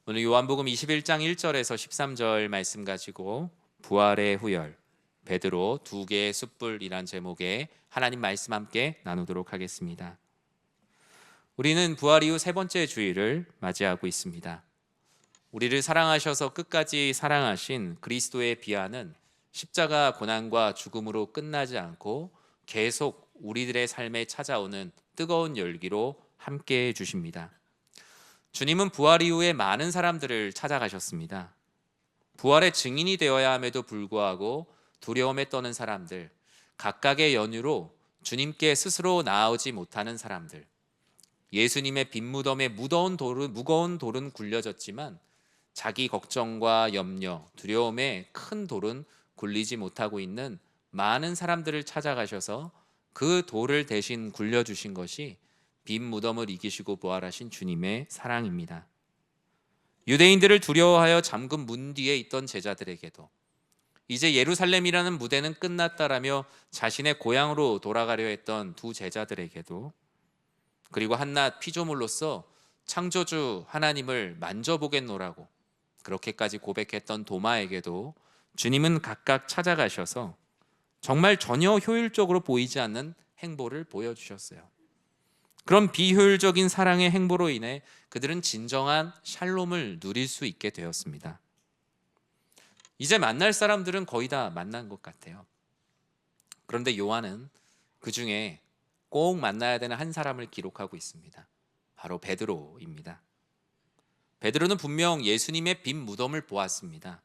오늘 요한복음 21장 1절에서 13절 말씀 가지고 부활의 후열, 베드로 두 개의 숯불이란 제목의 하나님 말씀 함께 나누도록 하겠습니다. 우리는 부활 이후 세 번째 주일을 맞이하고 있습니다. 우리를 사랑하셔서 끝까지 사랑하신 그리스도의 비하는 십자가 고난과 죽음으로 끝나지 않고 계속 우리들의 삶에 찾아오는 뜨거운 열기로 함께해 주십니다. 주님은 부활 이후에 많은 사람들을 찾아가셨습니다. 부활의 증인이 되어야 함에도 불구하고 두려움에 떠는 사람들, 각각의 연유로 주님께 스스로 나아오지 못하는 사람들, 예수님의 빈 무덤에 무거운 돌은 굴려졌지만 자기 걱정과 염려, 두려움에 큰 돌은 굴리지 못하고 있는 많은 사람들을 찾아가셔서 그 돌을 대신 굴려주신 것이 빈 무덤을 이기시고 부활하신 주님의 사랑입니다. 유대인들을 두려워하여 잠금 문 뒤에 있던 제자들에게도 이제 예루살렘이라는 무대는 끝났다라며 자신의 고향으로 돌아가려 했던 두 제자들에게도, 그리고 한낱 피조물로서 창조주 하나님을 만져보겠노라고 그렇게까지 고백했던 도마에게도 주님은 각각 찾아가셔서 정말 전혀 효율적으로 보이지 않는 행보를 보여주셨어요. 그런 비효율적인 사랑의 행보로 인해 그들은 진정한 샬롬을 누릴 수 있게 되었습니다. 이제 만날 사람들은 거의 다 만난 것 같아요. 그런데 요한은 그 중에 꼭 만나야 되는 한 사람을 기록하고 있습니다. 바로 베드로입니다. 베드로는 분명 예수님의 빈 무덤을 보았습니다.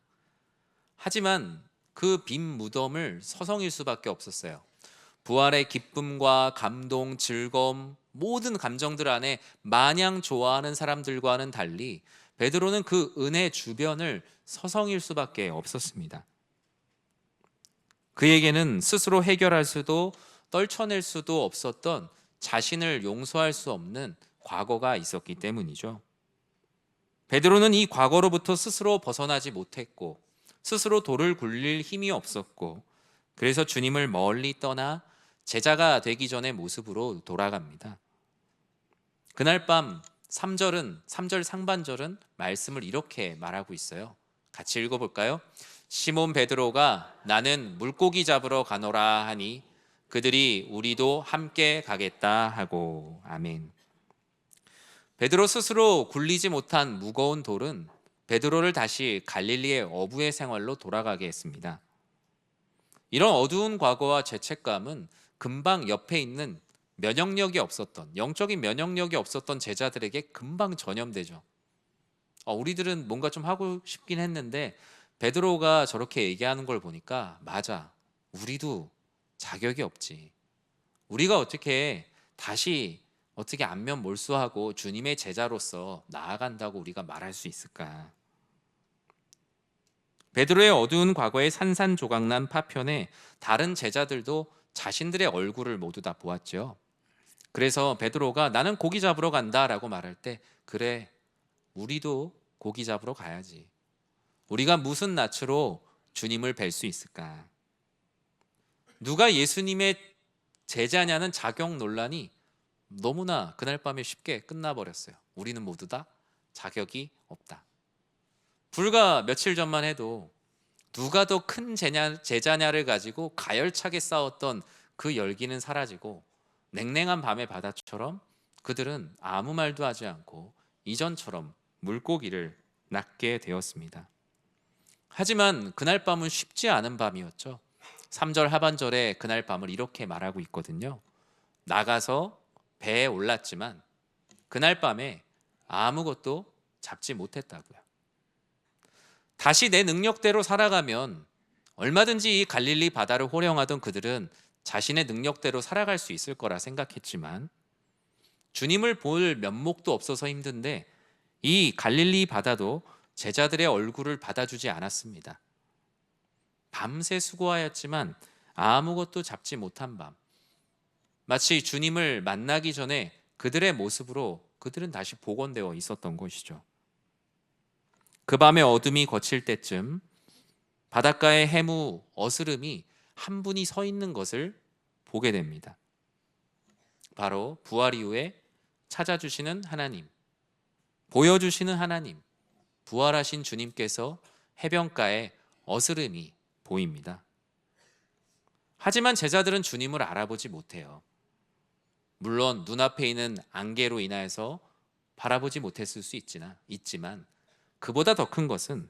하지만 그 빈 무덤을 서성일 수밖에 없었어요. 부활의 기쁨과 감동, 즐거움, 모든 감정들 안에 마냥 좋아하는 사람들과는 달리 베드로는 그 은혜 주변을 서성일 수밖에 없었습니다. 그에게는 스스로 해결할 수도 떨쳐낼 수도 없었던 자신을 용서할 수 없는 과거가 있었기 때문이죠. 베드로는 이 과거로부터 스스로 벗어나지 못했고 스스로 돌을 굴릴 힘이 없었고, 그래서 주님을 멀리 떠나 제자가 되기 전의 모습으로 돌아갑니다. 그날 밤 3절 상반절은 말씀을 이렇게 말하고 있어요. 같이 읽어볼까요? 시몬 베드로가 나는 물고기 잡으러 가노라 하니 그들이 우리도 함께 가겠다 하고. 아멘. 베드로 스스로 굴리지 못한 무거운 돌은 베드로를 다시 갈릴리의 어부의 생활로 돌아가게 했습니다. 이런 어두운 과거와 죄책감은 금방 옆에 있는 영적인 면역력이 없었던 제자들에게 금방 전염되죠. 우리들은 뭔가 좀 하고 싶긴 했는데 베드로가 저렇게 얘기하는 걸 보니까 맞아, 우리도 자격이 없지. 우리가 어떻게 안면 몰수하고 주님의 제자로서 나아간다고 우리가 말할 수 있을까? 베드로의 어두운 과거의 산산조각난 파편에 다른 제자들도 자신들의 얼굴을 모두 다 보았죠. 그래서 베드로가 나는 고기 잡으러 간다라고 말할 때, 그래, 우리도 고기 잡으러 가야지. 우리가 무슨 낯으로 주님을 뵐 수 있을까? 누가 예수님의 제자냐는 자격 논란이 너무나 그날 밤에 쉽게 끝나버렸어요. 우리는 모두 다 자격이 없다. 불과 며칠 전만 해도 누가 더 큰 제자냐를 가지고 가열차게 싸웠던 그 열기는 사라지고 냉랭한 밤의 바다처럼 그들은 아무 말도 하지 않고 이전처럼 물고기를 낚게 되었습니다. 하지만 그날 밤은 쉽지 않은 밤이었죠. 3절 하반절에 그날 밤을 이렇게 말하고 있거든요. 나가서 배에 올랐지만 그날 밤에 아무것도 잡지 못했다고요. 다시 내 능력대로 살아가면 얼마든지 이 갈릴리 바다를 호령하던 그들은 자신의 능력대로 살아갈 수 있을 거라 생각했지만 주님을 볼 면목도 없어서 힘든데 이 갈릴리 바다도 제자들의 얼굴을 받아주지 않았습니다. 밤새 수고하였지만 아무것도 잡지 못한 밤, 마치 주님을 만나기 전에 그들의 모습으로 그들은 다시 복원되어 있었던 것이죠. 그 밤의 어둠이 거칠 때쯤 바닷가의 해무 어스름이 한 분이 서 있는 것을 보게 됩니다. 바로 부활 이후에 찾아주시는 하나님, 보여주시는 하나님, 부활하신 주님께서 해변가에 어스름이 보입니다. 하지만 제자들은 주님을 알아보지 못해요. 물론 눈앞에 있는 안개로 인하여서 바라보지 못했을 수 있지만 그보다 더 큰 것은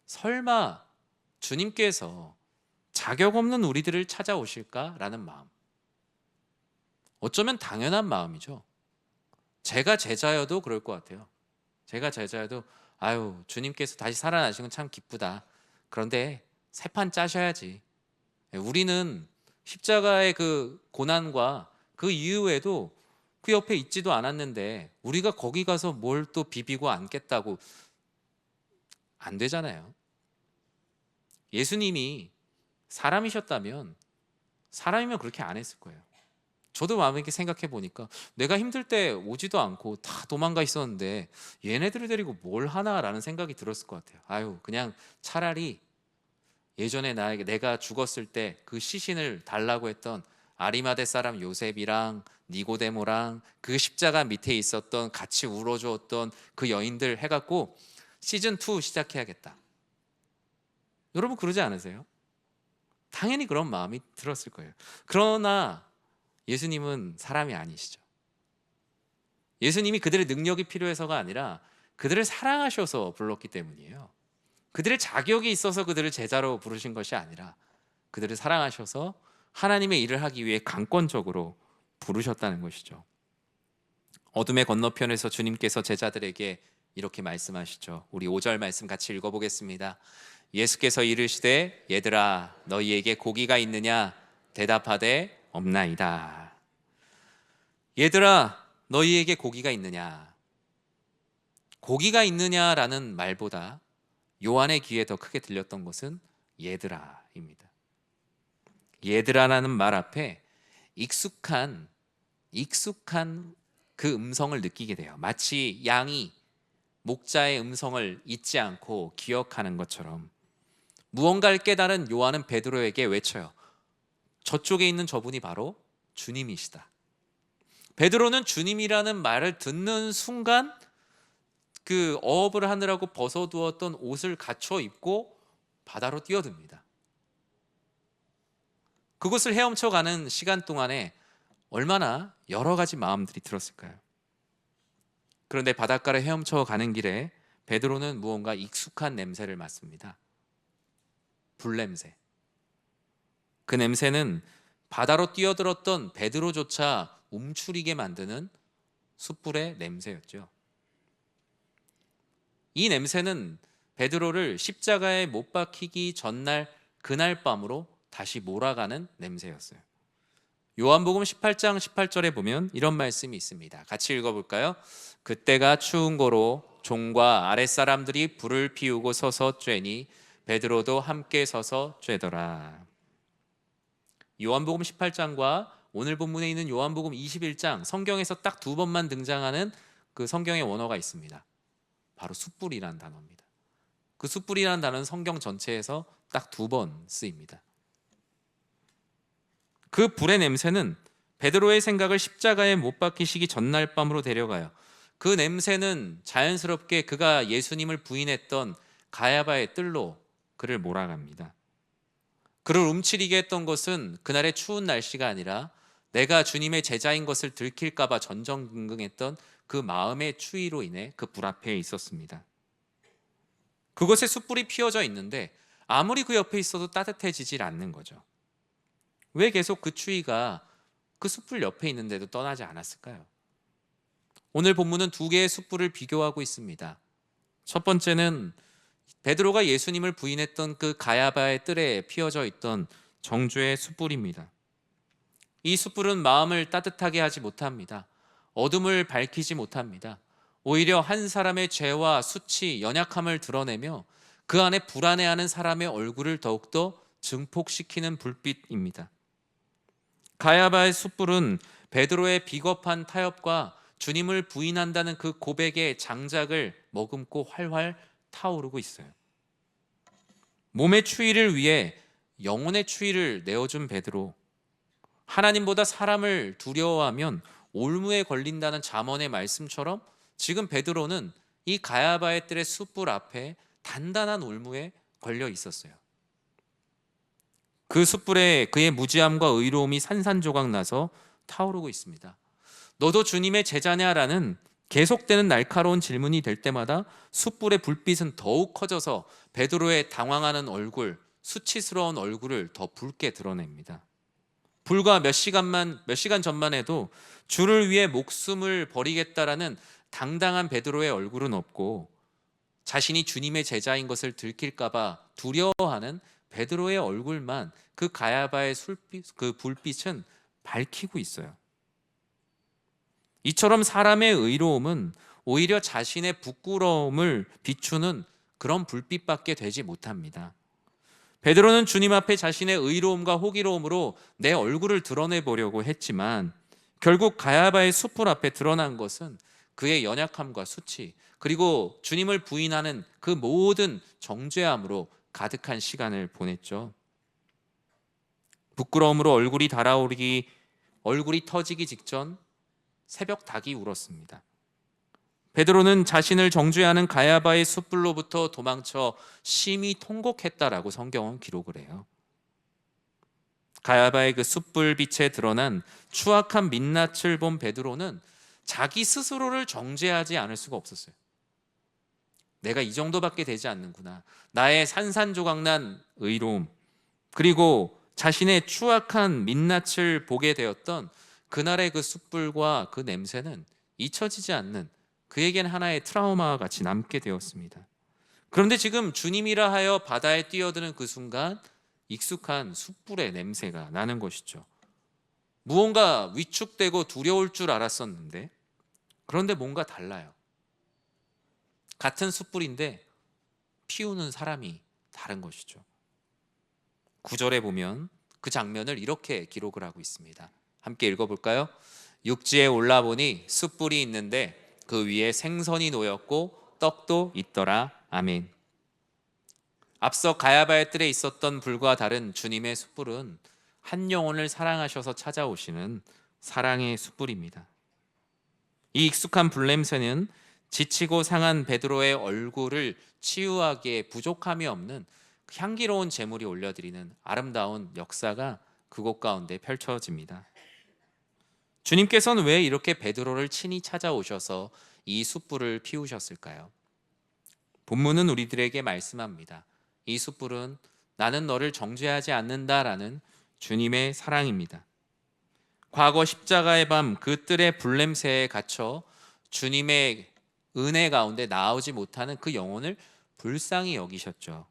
설마 주님께서 자격 없는 우리들을 찾아오실까라는 마음. 어쩌면 당연한 마음이죠. 제가 제자여도 그럴 것 같아요. 제가 제자여도 아유, 주님께서 다시 살아나신 건 참 기쁘다. 그런데 새 판 짜셔야지. 우리는 십자가의 그 고난과 그 이후에도 그 옆에 있지도 않았는데 우리가 거기 가서 뭘 또 비비고 앉겠다고. 안 되잖아요. 예수님이 사람이셨다면 사람이면 그렇게 안 했을 거예요. 저도 마음에 이렇게 생각해 보니까 내가 힘들 때 오지도 않고 다 도망가 있었는데 얘네들을 데리고 뭘 하나라는 생각이 들었을 것 같아요. 아유, 그냥 차라리 예전에 내가 죽었을 때 그 시신을 달라고 했던 아리마대 사람 요셉이랑 니고데모랑 그 십자가 밑에 있었던 같이 울어주었던 그 여인들 해갖고 시즌 2 시작해야겠다. 여러분 그러지 않으세요? 당연히 그런 마음이 들었을 거예요. 그러나 예수님은 사람이 아니시죠. 예수님이 그들의 능력이 필요해서가 아니라 그들을 사랑하셔서 불렀기 때문이에요. 그들의 자격이 있어서 그들을 제자로 부르신 것이 아니라 그들을 사랑하셔서 하나님의 일을 하기 위해 강권적으로 부르셨다는 것이죠. 어둠의 건너편에서 주님께서 제자들에게 이렇게 말씀하시죠. 우리 5절 말씀 같이 읽어보겠습니다. 예수께서 이르시되 얘들아 너희에게 고기가 있느냐 대답하되 없나이다. 얘들아 너희에게 고기가 있느냐. 고기가 있느냐라는 말보다 요한의 귀에 더 크게 들렸던 것은 얘들아입니다. 얘들아라는 말 앞에 익숙한 그 음성을 느끼게 돼요. 마치 양이 목자의 음성을 잊지 않고 기억하는 것처럼 무언가를 깨달은 요한은 베드로에게 외쳐요. 저쪽에 있는 저분이 바로 주님이시다. 베드로는 주님이라는 말을 듣는 순간 그 어업을 하느라고 벗어두었던 옷을 갖춰 입고 바다로 뛰어듭니다. 그곳을 헤엄쳐 가는 시간 동안에 얼마나 여러 가지 마음들이 들었을까요? 그런데 바닷가를 헤엄쳐 가는 길에 베드로는 무언가 익숙한 냄새를 맡습니다. 불냄새. 그 냄새는 바다로 뛰어들었던 베드로조차 움츠리게 만드는 숯불의 냄새였죠. 이 냄새는 베드로를 십자가에 못 박히기 전날 그날 밤으로 다시 몰아가는 냄새였어요. 요한복음 18장 18절에 보면 이런 말씀이 있습니다. 같이 읽어볼까요? 그때가 추운 고로 종과 아랫사람들이 불을 피우고 서서 쬐니 베드로도 함께 서서 쬐더라. 요한복음 18장과 오늘 본문에 있는 요한복음 21장 성경에서 딱 2번만 등장하는 그 성경의 원어가 있습니다. 바로 숯불이라는 단어입니다. 그 숯불이라는 단어는 성경 전체에서 딱 2번 쓰입니다. 그 불의 냄새는 베드로의 생각을 십자가에 못 박히시기 전날 밤으로 데려가요. 그 냄새는 자연스럽게 그가 예수님을 부인했던 가야바의 뜰로 그를 몰아갑니다. 그를 움츠리게 했던 것은 그날의 추운 날씨가 아니라 내가 주님의 제자인 것을 들킬까 봐 전전긍긍했던 그 마음의 추위로 인해 그 불 앞에 있었습니다. 그곳에 숯불이 피어져 있는데 아무리 그 옆에 있어도 따뜻해지질 않는 거죠. 왜 계속 그 추위가 그 숯불 옆에 있는데도 떠나지 않았을까요? 오늘 본문은 2개의 숯불을 비교하고 있습니다. 첫 번째는 베드로가 예수님을 부인했던 그 가야바의 뜰에 피어져 있던 정죄의 숯불입니다. 이 숯불은 마음을 따뜻하게 하지 못합니다. 어둠을 밝히지 못합니다. 오히려 한 사람의 죄와 수치, 연약함을 드러내며 그 안에 불안해하는 사람의 얼굴을 더욱더 증폭시키는 불빛입니다. 가야바의 숯불은 베드로의 비겁한 타협과 주님을 부인한다는 그 고백의 장작을 머금고 활활 타오르고 있어요. 몸의 추위를 위해 영혼의 추위를 내어준 베드로. 하나님보다 사람을 두려워하면 올무에 걸린다는 잠언의 말씀처럼 지금 베드로는 이 가야바의 뜰의 숯불 앞에 단단한 올무에 걸려 있었어요. 그 숯불에 그의 무지함과 의로움이 산산조각 나서 타오르고 있습니다. 너도 주님의 제자냐라는 계속되는 날카로운 질문이 될 때마다 숯불의 불빛은 더욱 커져서 베드로의 당황하는 얼굴, 수치스러운 얼굴을 더 붉게 드러냅니다. 불과 몇 시간 전만 해도 주를 위해 목숨을 버리겠다라는 당당한 베드로의 얼굴은 없고, 자신이 주님의 제자인 것을 들킬까봐 두려워하는 베드로의 얼굴만 그 가야바의 그 불빛은 밝히고 있어요. 이처럼 사람의 의로움은 오히려 자신의 부끄러움을 비추는 그런 불빛밖에 되지 못합니다. 베드로는 주님 앞에 자신의 의로움과 호기로움으로 내 얼굴을 드러내 보려고 했지만 결국 가야바의 숯불 앞에 드러난 것은 그의 연약함과 수치, 그리고 주님을 부인하는 그 모든 정죄함으로 가득한 시간을 보냈죠. 부끄러움으로 얼굴이 터지기 직전 새벽 닭이 울었습니다. 베드로는 자신을 정죄하는 가야바의 숯불로부터 도망쳐 심히 통곡했다라고 성경은 기록을 해요. 가야바의 그 숯불빛에 드러난 추악한 민낯을 본 베드로는 자기 스스로를 정죄하지 않을 수가 없었어요. 내가 이 정도밖에 되지 않는구나. 나의 산산조각난 의로움, 그리고 자신의 추악한 민낯을 보게 되었던 그날의 그 숯불과 그 냄새는 잊혀지지 않는, 그에겐 하나의 트라우마와 같이 남게 되었습니다. 그런데 지금 주님이라 하여 바다에 뛰어드는 그 순간 익숙한 숯불의 냄새가 나는 것이죠. 무언가 위축되고 두려울 줄 알았었는데, 그런데 뭔가 달라요. 같은 숯불인데 피우는 사람이 다른 것이죠. 9절에 보면 그 장면을 이렇게 기록을 하고 있습니다. 함께 읽어볼까요? 육지에 올라보니 숯불이 있는데 그 위에 생선이 놓였고 떡도 있더라. 아멘. 앞서 가야바의 뜰에 있었던 불과 다른 주님의 숯불은 한 영혼을 사랑하셔서 찾아오시는 사랑의 숯불입니다. 이 익숙한 불냄새는 지치고 상한 베드로의 얼굴을 치유하기에 부족함이 없는 향기로운 제물이 올려드리는 아름다운 역사가 그곳 가운데 펼쳐집니다. 주님께서는 왜 이렇게 베드로를 친히 찾아오셔서 이 숯불을 피우셨을까요? 본문은 우리들에게 말씀합니다. 이 숯불은 나는 너를 정죄하지 않는다라는 주님의 사랑입니다. 과거 십자가의 밤 그 뜰의 불냄새에 갇혀 주님의 은혜 가운데 나오지 못하는 그 영혼을 불쌍히 여기셨죠.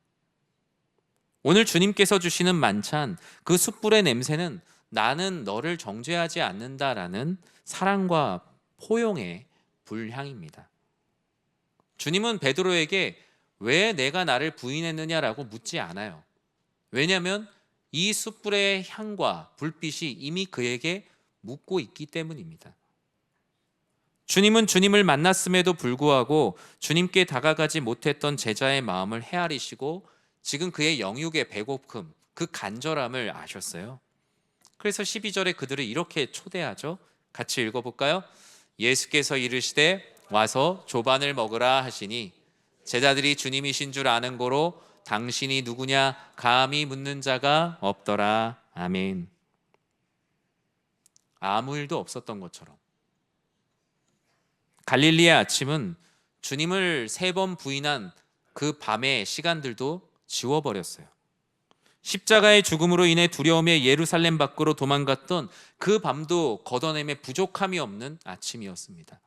오늘 주님께서 주시는 만찬, 그 숯불의 냄새는 나는 너를 정죄하지 않는다라는 사랑과 포용의 불향입니다. 주님은 베드로에게 왜 내가 나를 부인했느냐라고 묻지 않아요. 왜냐하면 이 숯불의 향과 불빛이 이미 그에게 묻고 있기 때문입니다. 주님은 주님을 만났음에도 불구하고 주님께 다가가지 못했던 제자의 마음을 헤아리시고 지금 그의 영육의 배고픔, 그 간절함을 아셨어요. 그래서 12절에 그들을 이렇게 초대하죠. 같이 읽어볼까요? 예수께서 이르시되 와서 조반을 먹으라 하시니 제자들이 주님이신 줄 아는 고로 당신이 누구냐 감히 묻는 자가 없더라. 아멘. 아무 일도 없었던 것처럼 갈릴리의 아침은 주님을 3번 부인한 그 밤의 시간들도 지워버렸어요. 십자가의 죽음으로 인해 두려움에 예루살렘 밖으로 도망갔던 그 밤도 걷어냄에 부족함이 없는 아침이었습니다.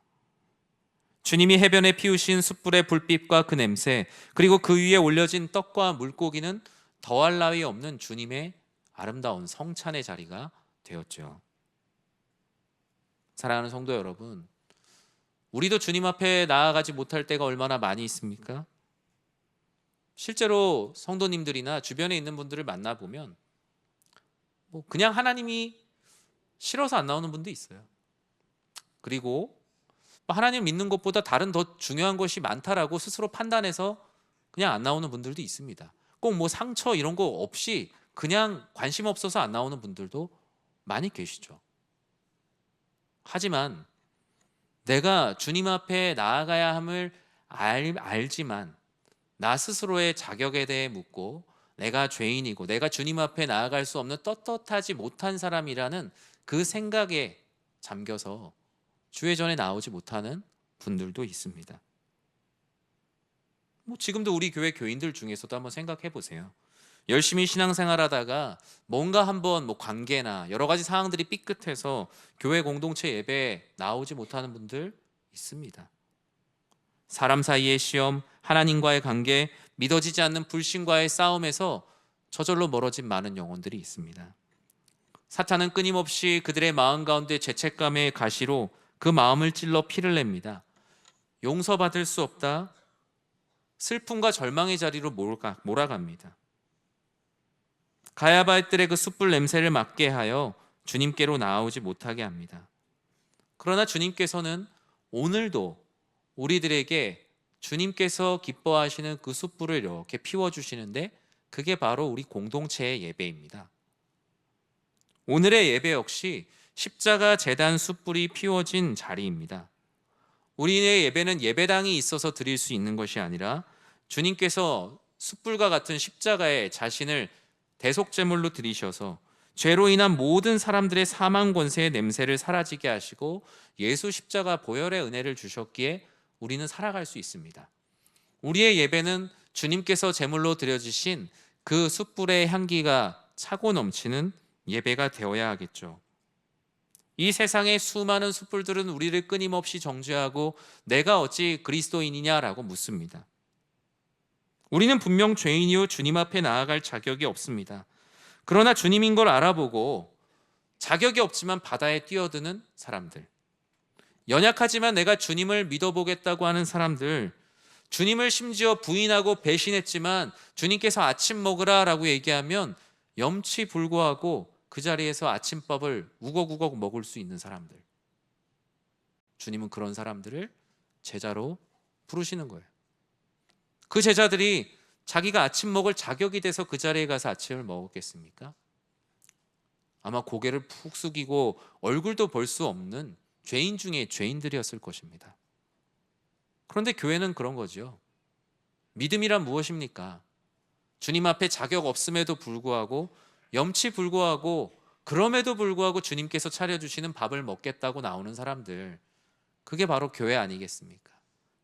주님이 해변에 피우신 숯불의 불빛과 그 냄새, 그리고 그 위에 올려진 떡과 물고기는 더할 나위 없는 주님의 아름다운 성찬의 자리가 되었죠. 사랑하는 성도 여러분, 우리도 주님 앞에 나아가지 못할 때가 얼마나 많이 있습니까? 실제로 성도님들이나 주변에 있는 분들을 만나보면 그냥 하나님이 싫어서 안 나오는 분도 있어요. 그리고 하나님 믿는 것보다 다른 더 중요한 것이 많다라고 스스로 판단해서 그냥 안 나오는 분들도 있습니다. 꼭 상처 이런 거 없이 그냥 관심 없어서 안 나오는 분들도 많이 계시죠. 하지만 내가 주님 앞에 나아가야 함을 알지만 나 스스로의 자격에 대해 묻고 내가 죄인이고 내가 주님 앞에 나아갈 수 없는 떳떳하지 못한 사람이라는 그 생각에 잠겨서 주의 전에 나오지 못하는 분들도 있습니다. 지금도 우리 교회 교인들 중에서도 한번 생각해 보세요. 열심히 신앙생활하다가 뭔가 한번 관계나 여러 가지 상황들이 삐끗해서 교회 공동체 예배에 나오지 못하는 분들 있습니다. 사람 사이의 시험, 하나님과의 관계, 믿어지지 않는 불신과의 싸움에서 저절로 멀어진 많은 영혼들이 있습니다. 사탄은 끊임없이 그들의 마음 가운데 죄책감의 가시로 그 마음을 찔러 피를 냅니다. 용서받을 수 없다, 슬픔과 절망의 자리로 몰아갑니다. 가야바의 뜰의 그 숯불 냄새를 맡게 하여 주님께로 나아오지 못하게 합니다. 그러나 주님께서는 오늘도 우리들에게 주님께서 기뻐하시는 그 숯불을 이렇게 피워주시는데 그게 바로 우리 공동체의 예배입니다. 오늘의 예배 역시 십자가 제단 숯불이 피워진 자리입니다. 우리의 예배는 예배당이 있어서 드릴 수 있는 것이 아니라 주님께서 숯불과 같은 십자가에 자신을 대속제물로 드리셔서 죄로 인한 모든 사람들의 사망 권세의 냄새를 사라지게 하시고 예수 십자가 보혈의 은혜를 주셨기에 우리는 살아갈 수 있습니다. 우리의 예배는 주님께서 제물로 드려주신 그 숯불의 향기가 차고 넘치는 예배가 되어야 하겠죠. 이 세상의 수많은 숯불들은 우리를 끊임없이 정죄하고 내가 어찌 그리스도인이냐라고 묻습니다. 우리는 분명 죄인이요 주님 앞에 나아갈 자격이 없습니다. 그러나 주님인 걸 알아보고 자격이 없지만 바다에 뛰어드는 사람들, 연약하지만 내가 주님을 믿어보겠다고 하는 사람들, 주님을 심지어 부인하고 배신했지만 주님께서 아침 먹으라 라고 얘기하면 염치불고하고 그 자리에서 아침밥을 우걱우걱 먹을 수 있는 사람들, 주님은 그런 사람들을 제자로 부르시는 거예요. 그 제자들이 자기가 아침 먹을 자격이 돼서 그 자리에 가서 아침을 먹었겠습니까? 아마 고개를 푹 숙이고 얼굴도 볼 수 없는 죄인 중에 죄인들이었을 것입니다. 그런데 교회는 그런 거죠. 믿음이란 무엇입니까? 주님 앞에 자격 없음에도 불구하고 염치불고하고 그럼에도 불구하고 주님께서 차려주시는 밥을 먹겠다고 나오는 사람들, 그게 바로 교회 아니겠습니까?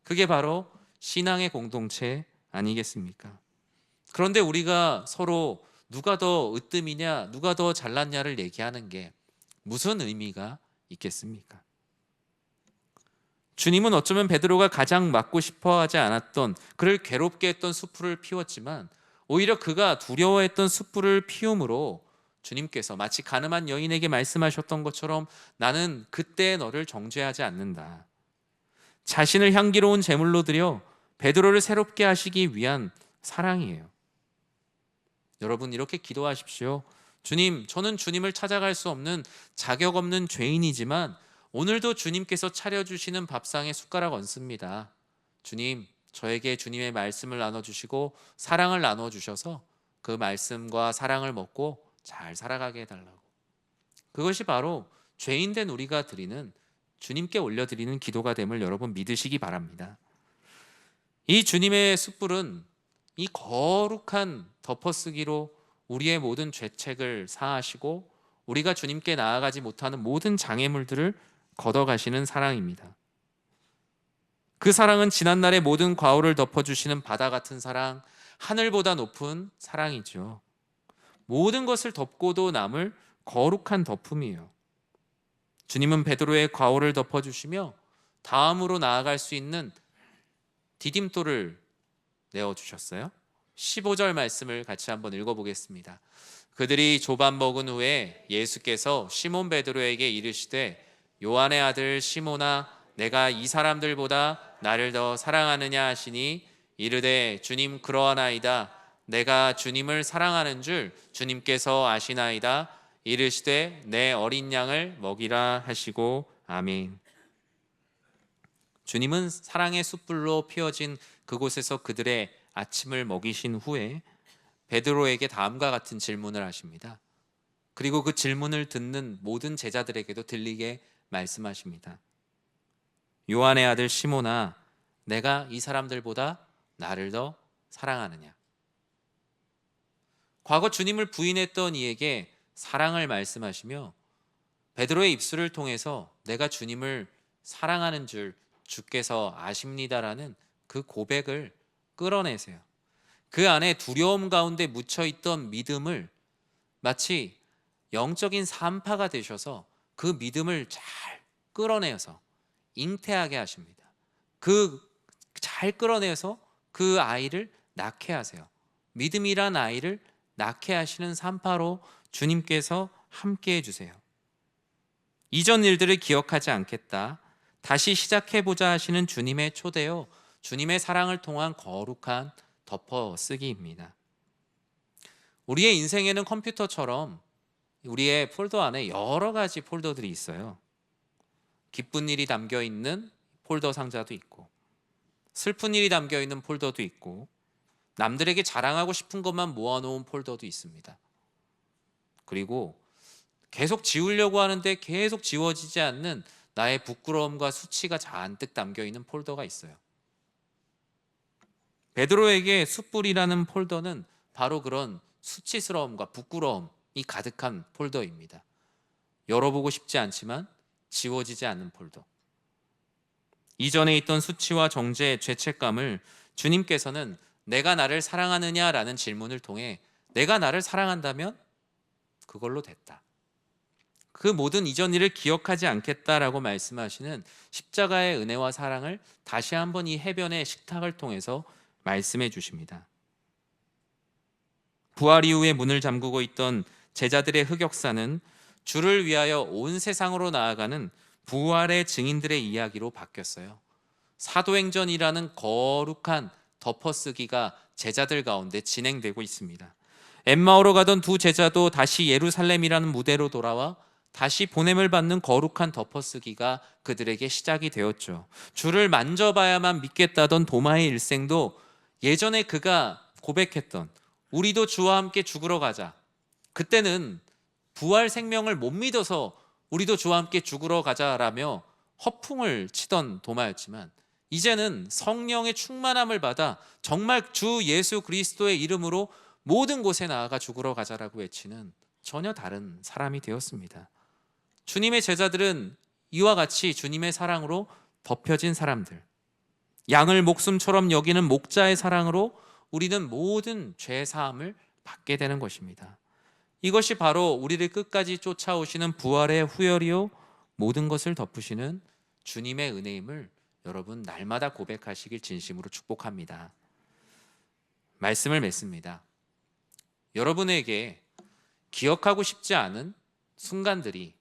그게 바로 신앙의 공동체 아니겠습니까? 그런데 우리가 서로 누가 더 으뜸이냐, 누가 더 잘났냐를 얘기하는 게 무슨 의미가 있겠습니까? 주님은 어쩌면 베드로가 가장 맡고 싶어 하지 않았던, 그를 괴롭게 했던 숯불을 피웠지만 오히려 그가 두려워했던 숯불을 피움으로 주님께서 마치 가늠한 여인에게 말씀하셨던 것처럼 나는 그때 너를 정죄하지 않는다. 자신을 향기로운 제물로 드려 베드로를 새롭게 하시기 위한 사랑이에요. 여러분, 이렇게 기도하십시오. 주님, 저는 주님을 찾아갈 수 없는 자격 없는 죄인이지만 오늘도 주님께서 차려주시는 밥상에 숟가락 얹습니다. 주님, 저에게 주님의 말씀을 나눠주시고 사랑을 나눠주셔서 그 말씀과 사랑을 먹고 잘 살아가게 해달라고. 그것이 바로 죄인된 우리가 드리는, 주님께 올려드리는 기도가 됨을 여러분 믿으시기 바랍니다. 이 주님의 숯불은 이 거룩한 덮어쓰기로 우리의 모든 죄책을 사하시고 우리가 주님께 나아가지 못하는 모든 장애물들을 걷어가시는 사랑입니다. 그 사랑은 지난날의 모든 과오를 덮어주시는 바다 같은 사랑, 하늘보다 높은 사랑이죠. 모든 것을 덮고도 남을 거룩한 덮음이에요. 주님은 베드로의 과오를 덮어주시며 다음으로 나아갈 수 있는 디딤돌을 내어주셨어요. 15절 말씀을 같이 한번 읽어보겠습니다. 그들이 조반 먹은 후에 예수께서 시몬 베드로에게 이르시되 요한의 아들 시몬아, 내가 이 사람들보다 나를 더 사랑하느냐 하시니 이르되 주님, 그러하나이다. 내가 주님을 사랑하는 줄 주님께서 아시나이다. 이르시되 내 어린 양을 먹이라 하시고 아멘. 주님은 사랑의 숯불로 피워진 그곳에서 그들의 아침을 먹이신 후에 베드로에게 다음과 같은 질문을 하십니다. 그리고 그 질문을 듣는 모든 제자들에게도 들리게 말씀하십니다. 요한의 아들 시몬아, 내가 이 사람들보다 나를 더 사랑하느냐? 과거 주님을 부인했던 이에게 사랑을 말씀하시며 베드로의 입술을 통해서 내가 주님을 사랑하는 줄 주께서 아십니다라는 그 고백을 끌어내세요. 그 안에 두려움 가운데 묻혀있던 믿음을 마치 영적인 산파가 되셔서 그 믿음을 잘 끌어내어서 잉태하게 하십니다. 그 잘 끌어내서 그 아이를 낳게 하세요. 믿음이란 아이를 낳게 하시는 산파로 주님께서 함께 해주세요. 이전 일들을 기억하지 않겠다, 다시 시작해보자 하시는 주님의 초대요, 주님의 사랑을 통한 거룩한 덮어쓰기입니다. 우리의 인생에는 컴퓨터처럼 우리의 폴더 안에 여러 가지 폴더들이 있어요. 기쁜 일이 담겨 있는 폴더 상자도 있고, 슬픈 일이 담겨 있는 폴더도 있고, 남들에게 자랑하고 싶은 것만 모아놓은 폴더도 있습니다. 그리고 계속 지우려고 하는데 계속 지워지지 않는 나의 부끄러움과 수치가 잔뜩 담겨 있는 폴더가 있어요. 베드로에게 숯불이라는 폴더는 바로 그런 수치스러움과 부끄러움이 가득한 폴더입니다. 열어보고 싶지 않지만 지워지지 않는 폴더. 이전에 있던 수치와 정죄, 죄책감을 주님께서는 내가 나를 사랑하느냐라는 질문을 통해 내가 나를 사랑한다면 그걸로 됐다, 그 모든 이전 일을 기억하지 않겠다라고 말씀하시는 십자가의 은혜와 사랑을 다시 한번 이 해변의 식탁을 통해서 말씀해 주십니다. 부활 이후에 문을 잠그고 있던 제자들의 흑역사는 주를 위하여 온 세상으로 나아가는 부활의 증인들의 이야기로 바뀌었어요. 사도행전이라는 거룩한 덮어쓰기가 제자들 가운데 진행되고 있습니다. 엠마오로 가던 두 제자도 다시 예루살렘이라는 무대로 돌아와 다시 보냄을 받는 거룩한 덮어쓰기가 그들에게 시작이 되었죠. 주를 만져봐야만 믿겠다던 도마의 일생도 예전에 그가 고백했던 우리도 주와 함께 죽으러 가자, 그때는 부활 생명을 못 믿어서 우리도 주와 함께 죽으러 가자라며 허풍을 치던 도마였지만, 이제는 성령의 충만함을 받아 정말 주 예수 그리스도의 이름으로 모든 곳에 나아가 죽으러 가자라고 외치는 전혀 다른 사람이 되었습니다. 주님의 제자들은 이와 같이 주님의 사랑으로 덮여진 사람들, 양을 목숨처럼 여기는 목자의 사랑으로 우리는 모든 죄 사함을 받게 되는 것입니다. 이것이 바로 우리를 끝까지 쫓아오시는 부활의 후열이요 모든 것을 덮으시는 주님의 은혜임을 여러분 날마다 고백하시길 진심으로 축복합니다. 말씀을 맺습니다. 여러분에게 기억하고 싶지 않은 순간들이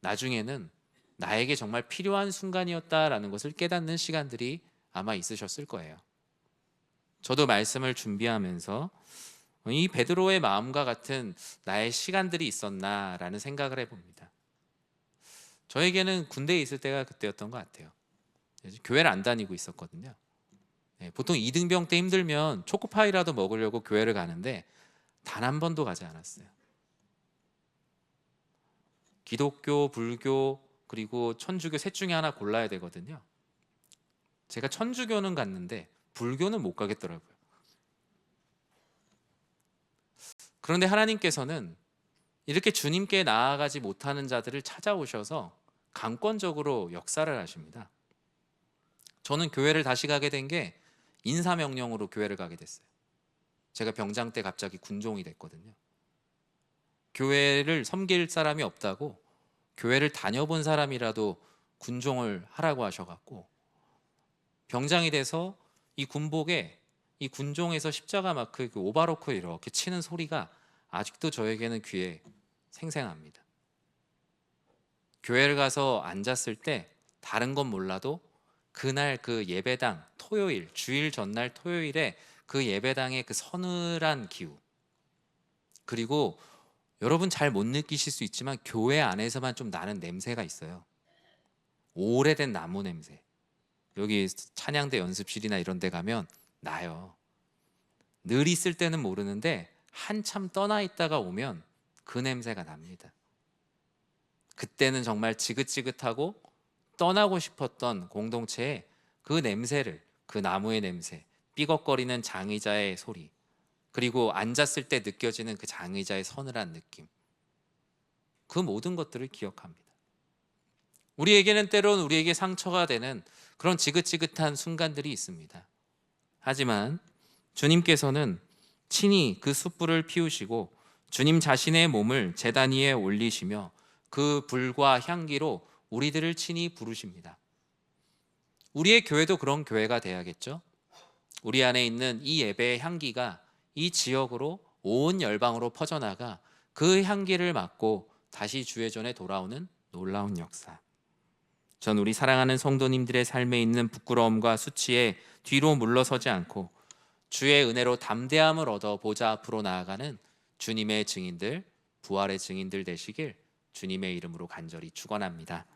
나중에는 나에게 정말 필요한 순간이었다라는 것을 깨닫는 시간들이 아마 있으셨을 거예요. 저도 말씀을 준비하면서 이 베드로의 마음과 같은 나의 시간들이 있었나라는 생각을 해봅니다. 저에게는 군대에 있을 때가 그때였던 것 같아요. 교회를 안 다니고 있었거든요. 보통 이등병 때 힘들면 초코파이라도 먹으려고 교회를 가는데 단 한 번도 가지 않았어요. 기독교, 불교, 그리고 천주교 셋 중에 하나 골라야 되거든요. 제가 천주교는 갔는데 불교는 못 가겠더라고요. 그런데 하나님께서는 이렇게 주님께 나아가지 못하는 자들을 찾아오셔서 강권적으로 역사를 하십니다. 저는 교회를 다시 가게 된 게 인사명령으로 교회를 가게 됐어요. 제가 병장 때 갑자기 군종이 됐거든요. 교회를 섬길 사람이 없다고 교회를 다녀본 사람이라도 군종을 하라고 하셔갖고 병장이 돼서 이 군복에 이 군종에서 십자가 마크 그 오바로크 이렇게 치는 소리가 아직도 저에게는 귀에 생생합니다. 교회를 가서 앉았을 때 다른 건 몰라도 그날 그 예배당 토요일, 주일 전날 토요일에 그 예배당의 그 서늘한 기후, 그리고 여러분 잘 못 느끼실 수 있지만 교회 안에서만 좀 나는 냄새가 있어요. 오래된 나무 냄새. 여기 찬양대 연습실이나 이런 데 가면 나요. 늘 있을 때는 모르는데 한참 떠나 있다가 오면 그 냄새가 납니다. 그때는 정말 지긋지긋하고 떠나고 싶었던 공동체에 그 냄새를 그 나무의 냄새, 삐걱거리는 장의자의 소리, 그리고 앉았을 때 느껴지는 그 장의자의 서늘한 느낌, 그 모든 것들을 기억합니다. 우리에게는 때론 우리에게 상처가 되는 그런 지긋지긋한 순간들이 있습니다. 하지만 주님께서는 친히 그 숯불을 피우시고 주님 자신의 몸을 제단 위에 올리시며 그 불과 향기로 우리들을 친히 부르십니다. 우리의 교회도 그런 교회가 돼야겠죠? 우리 안에 있는 이 예배의 향기가 이 지역으로 온 열방으로 퍼져나가 그 향기를 맡고 다시 주의 전에 돌아오는 놀라운 역사. 전 우리 사랑하는 성도님들의 삶에 있는 부끄러움과 수치에 뒤로 물러서지 않고 주의 은혜로 담대함을 얻어 보좌 앞으로 나아가는 주님의 증인들, 부활의 증인들 되시길 주님의 이름으로 간절히 축원합니다.